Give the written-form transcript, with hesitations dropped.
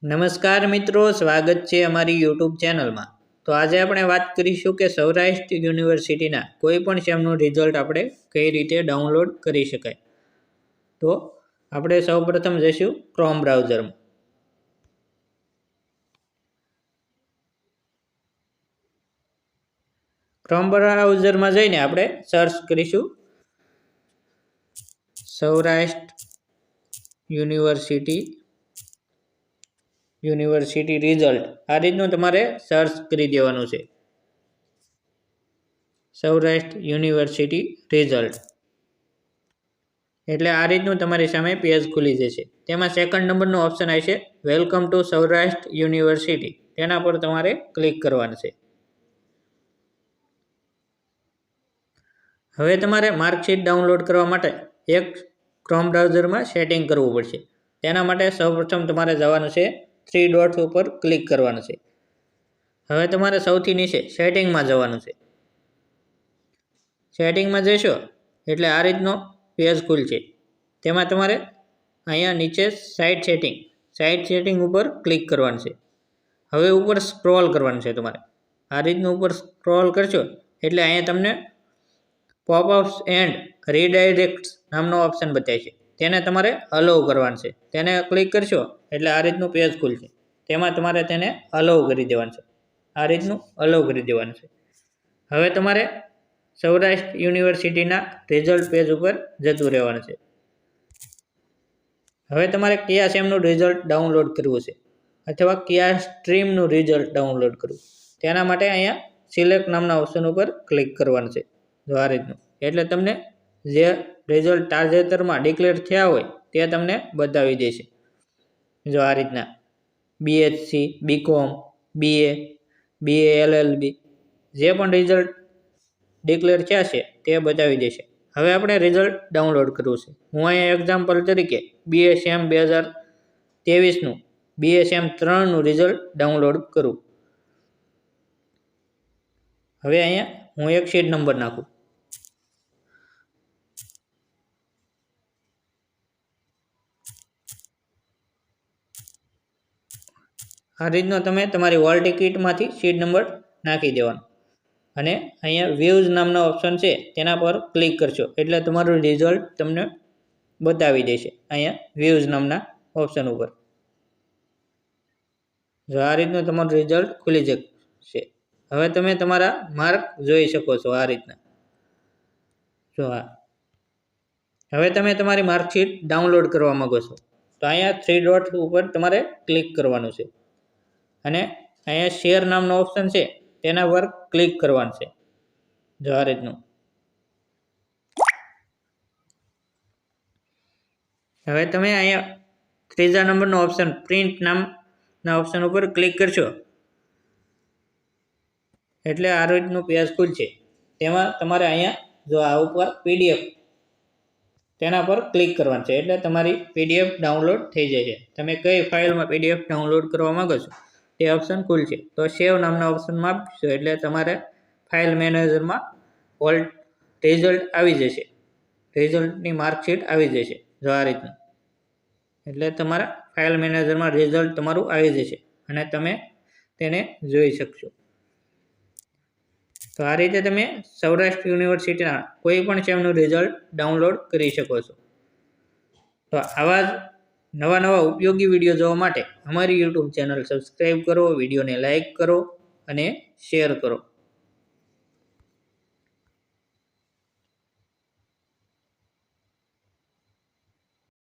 નમસ્કાર મિત્રો, સ્વાગત છે અમારી યુટ્યુબ ચેનલમાં। તો આજે આપણે વાત કરીશું કે સૌરાષ્ટ્ર યુનિવર્સિટીના કોઈ પણ સેમનું રિઝલ્ટ આપણે કઈ રીતે ડાઉનલોડ કરી શકાય। તો આપણે સૌપ્રથમ જઈશું ક્રોમ બ્રાઉઝરમાં। ક્રોમ બ્રાઉઝરમાં જઈને આપણે સર્ચ કરીશું સૌરાષ્ટ્ર યુનિવર્સિટી રિઝલ્ટ। આ રીતનું તમારે સર્ચ કરી દેવાનું છે સૌરાષ્ટ્ર યુનિવર્સિટી રિઝલ્ટ। એટલે આ રીતનું તમારી સામે પેજ ખુલી જશે। તેમાં સેકન્ડ નંબરનો ઓપ્શન આવશે વેલકમ ટુ સૌરાષ્ટ્ર યુનિવર્સિટી, તેના પર તમારે ક્લિક કરવાનું છે। હવે તમારે માર્કશીટ ડાઉનલોડ કરવા માટે એક ક્રોમ બ્રાઉઝરમાં સેટિંગ કરવું પડશે। તેના માટે સૌપ્રથમ તમારે જવાનું છે થ્રી ડોટ્સ ઉપર ક્લિક કરવાનું છે। હવે તમારે સૌથી નીચે સેટિંગમાં જવાનું છે। સેટિંગમાં જશો એટલે આ રીતનો પેજ ખુલશે। તેમાં તમારે અહીંયા નીચે સાઇટ સેટિંગ ઉપર ક્લિક કરવાનું છે। હવે ઉપર સ્ક્રોલ કરવાનું છે તમારે। આ રીતનું ઉપર સ્ક્રોલ કરશો એટલે અહીંયા તમને પોપઅપ્સ એન્ડ રીડાયરેક્ટ્સ નામનો ઓપ્શન બતાવશે। તેને તમારે અલાઉ કરવાનું છે। તેને ક્લિક કરશો એટલે આ રીતનું પેજ ખુલશે। તેમાં તમારે તેને અલાઉ કરી દેવાનું છે। આ રીતનું અલાઉ કરી દેવાનું છે। હવે તમારે સૌરાષ્ટ્ર યુનિવર્સિટીના રિઝલ્ટ પેજ ઉપર જતું રહેવાનું છે। હવે તમારે કયા સેમનું રિઝલ્ટ ડાઉનલોડ કરવું છે અથવા કયા સ્ટ્રીમનું રિઝલ્ટ ડાઉનલોડ કરવું, તેના માટે અહીંયા સિલેક્ટ નામના ઓપ્શન ઉપર ક્લિક કરવાનું છે। જો આ રીતનું એટલે તમને જે રિઝલ્ટ તાજેતરમાં ડિક્લેર થયા હોય તે તમને બતાવી દેશે। જો આ રીતના બીએચસી, બીકોમ, બીએ, LLB જે પણ રિઝલ્ટ ડિક્લેર થયા છે તે બતાવી દેશે। હવે આપણે રિઝલ્ટ ડાઉનલોડ કરવું છે। હું અહીંયા એક્ઝામ્પલ તરીકે BSM 2023નું BSM 3નું રિઝલ્ટ ડાઉનલોડ કરું। હવે અહીંયા હું એક શીટ નંબર નાખું। આ રીતનો તમે તમારી હોલ ટિકિટમાંથી શીટ નંબર નાખી દેવાનો અને અહીંયા વ્યૂઝ નામનો ઓપ્શન છે તેના પર ક્લિક કરશો એટલે તમારું રિઝલ્ટ તમને બતાવી દેશે અહીંયા વ્યૂઝ નામના ઓપ્શન ઉપર। જો આ રીતનું તમારું રિઝલ્ટ ખુલી જશે। હવે તમે તમારા માર્ક જોઈ શકો છો આ રીતના। જો હવે તમે તમારી માર્કશીટ ડાઉનલોડ કરવા માંગો છો તો અહીંયા થ્રી ડોટ ઉપર તમારે ક્લિક કરવાનું છે અને અહીંયા શેર નામનો ઓપ્શન છે તેના પર ક્લિક કરવાનું છે। જો આ રીતનું હવે તમે અહીંયા ત્રીજા નંબરનો ઓપ્શન પ્રિન્ટ નામના ઓપ્શન ઉપર ક્લિક કરશો એટલે આ રીતનું પેજ ખુલશે। તેમાં તમારે અહીંયા જો આ ઉપર PDF તેના પર ક્લિક કરવાનું છે એટલે તમારી PDF ડાઉનલોડ થઈ જશે। તમે કઈ ફાઇલમાં PDF ડાઉનલોડ કરવા માંગો છો તે ઓપ્શન ખુલશે તો સેવ નામના ઓપ્શનમાં આપશો એટલે તમારે ફાઇલ મેનેજરમાં ઓલ રિઝલ્ટ આવી જશે। રિઝલ્ટની માર્કશીટ આવી જશે જો આ રીતનું એટલે તમારા ફાઇલ મેનેજરમાં રિઝલ્ટ તમારું આવી જશે અને તમે તેને જોઈ શકશો। તો આ રીતે તમે સૌરાષ્ટ્ર યુનિવર્સિટીના કોઈ પણ સેમનું રિઝલ્ટ ડાઉનલોડ કરી શકો છો। તો આવા જ નવા ઉપયોગી વિડીયો જોવા માટે અમારી યુટ્યુબ ચેનલ સબસ્ક્રાઈબ કરો, વિડીયોને લાઇક કરો અને શેર કરો।